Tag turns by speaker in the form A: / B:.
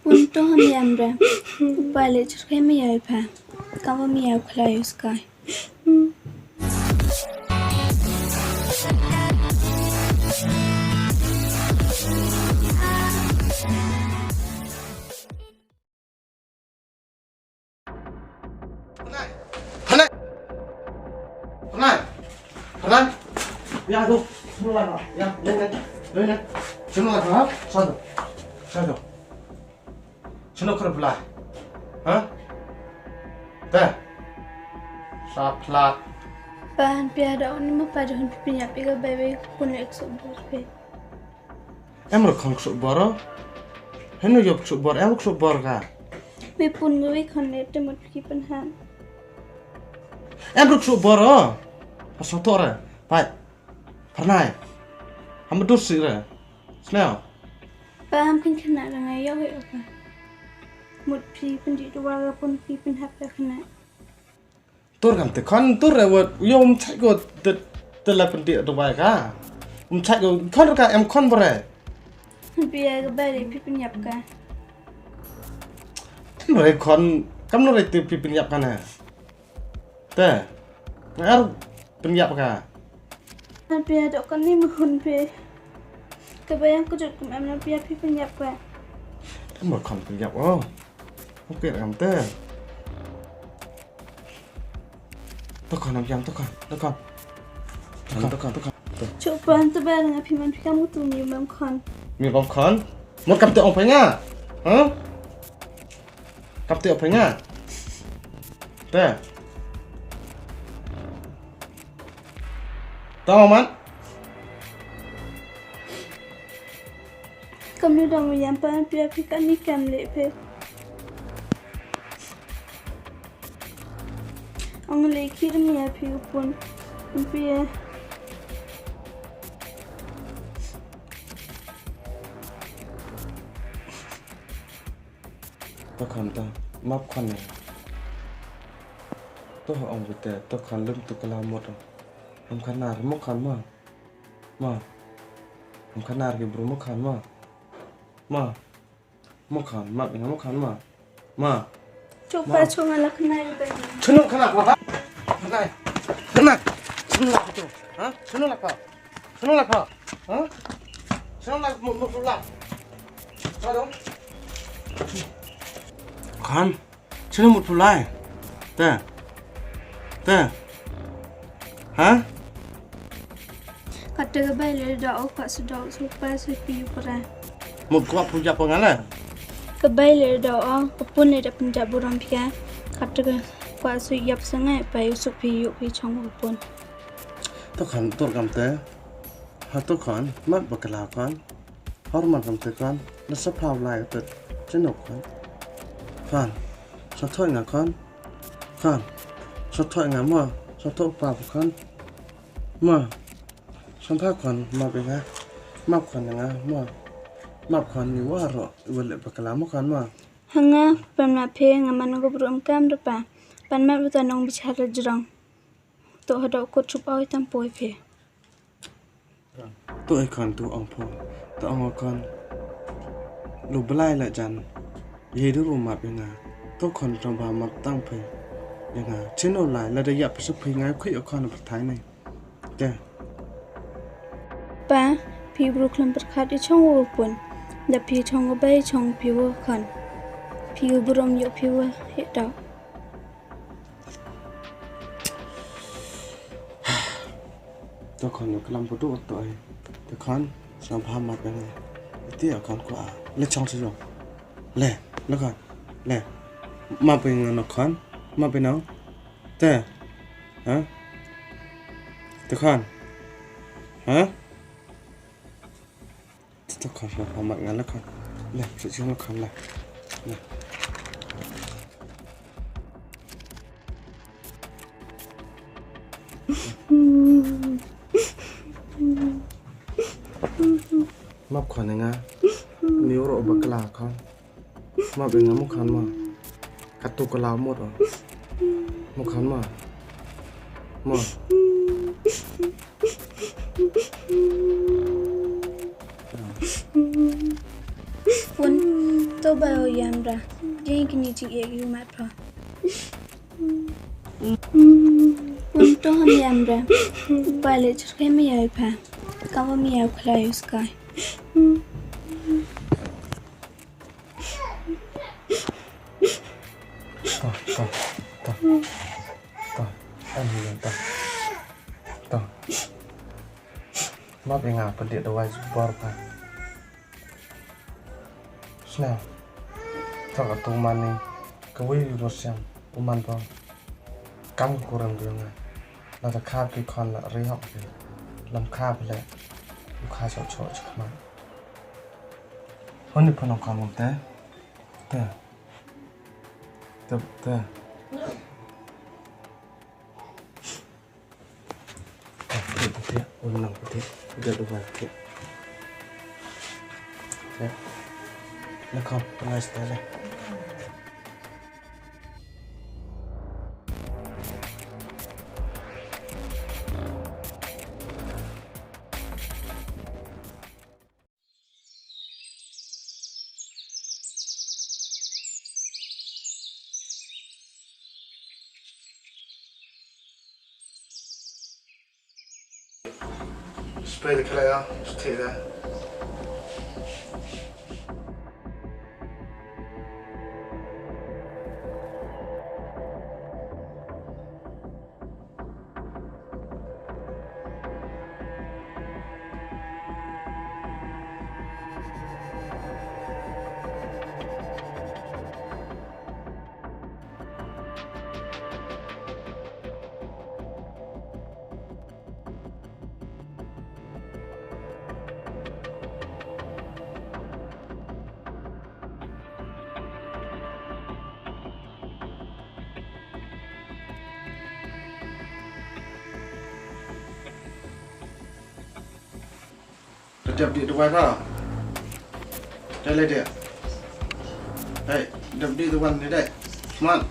A: Punto hambre. Vale, que me lleva. Como me lleva claro sky.
B: PANAH ya tuh semua ya lên semua hả sao semua kerja belah hả teh saplat
A: Bahan piada ini mah pada hun pipinya piga bebe pun eksobor pe.
B: em rồi không sụp bò đó hết nó dục sụp bò em cũng sụp bò cả
A: Me pun gue connect một khi pan han.
B: em được sụp bò đó sao to rồi phải PANAH không đốt xì rồi sao
A: Bahan pun kena dengan ya he apa. Một khi pun di dua pun khi pun hapa kena.
B: tôi cảm thấy con tôi là một yom chạy của từ là phần địa đồ bài cả chạy của con cả em con vào đây
A: Biar ke balik pi pun yapka.
B: vào đây con cắm nó đây từ pin nhập cái này thế nó pin nhập cả
A: Biar dok kan ni mohon pe. Kebayang ko jod kum am na biar pi pun yapka.
B: thế một con pin nhập không biết làm thế tôi còn làm tôi còn
A: Coba tu barang dengan piman kamu tu ni bang kon.
B: มีบางคนหมดกับตัวออกไปง่ะฮะกับตัวออกไปง่ะแต่ต้องมัน
A: Kamu dah menyampaikan biar pi kan ni kam le pe. Ang le kir mi ya pi pun. Biar
B: tôi còn tôi móc con này tôi hỏi ông về tệ tôi còn lưng tôi làm một rồi ông khán nào móc khán mà ông khán nào cái bro móc khán mà móc khán mà mình móc khán mà
A: coba cuma lah kenal pe.
B: Senang kenapa? Kenal. Senang itu. Hah? Senang apa? Hah? Senang mau pulang. Sao dong? Kan, senang mau pulang. Teh. Hah?
A: Kata ke balik dah kat sedap supaya sepi pera.
B: Một quả punya pengalah.
A: Kebaik dah pun ada penjab burang pika. Kata ke kuat suyap sangat bayu supi yuk pi chong pun.
B: Tôi khẩn tôi cảm thấy tôi khẩn mất bậc là con hormone cảm thấy con nó sắp lao lại từ trên nóc con sao thôi ngả con sao thôi ngả mà sao thôi vào con mà sao thay con mà bị ngã mà con ngã mà con nhiều quá rồi vừa lại bậc là mất con mà
A: Hanga pernah pe ngaman ko berum kam depa. Pan mat buta nong bicara jerang. Tu ada ko chup au tampoi pe.
B: tôi còn tôi ông phụ tôi ông con lục lại lại dàn gì đó rồi mà bên ngà tôi còn trong bà mặt tăng phải bên ngà trên đầu lại là để dập sức phi ngay khuyết ở con ở thái này kìa
A: Pa, pi Brooklyn berkat di chong wo pun. Da pi chong ko bai chong pi wo kan. Pi berum yuk pi wo het dak.
B: tôi còn một cái làm phụ thuộc tôi con làm pha mặt bên này tí ở con quả lấy trong sử dụng lẹ nó còn lẹ mà bên nó con mà bên nó thế hả tôi con hả tôi còn làm pha mặt ngắn nó con lẹ sự chung nó con lẹ mập khoản này nga nếu rồi bậc là con mập bên ngắm một khán mà cắt tu có lao một rồi một khán mà
A: Pun to bayo yamra jing kini jing yu mat pa to ham yamra bale chke mi ay pa kawa mi ay khla yu sky
B: anh hiền ta mắt bị ngả phần điện đầu ai bor pa snap thằng ở tung mani cái vui rồi xem uman pa cắm kurang đường này là ta khá cái con là rây học thì làm kháไปเลยลูกค้าชอบชอบชักมาวันนี้พนักงานผมเต้Unang putih, udah dua lagi. Ya, lekap, nice sekali. Spray the colour out, just take that. Đập điện được vào đây lên điện đây đập đi từ quanh đấy đây come on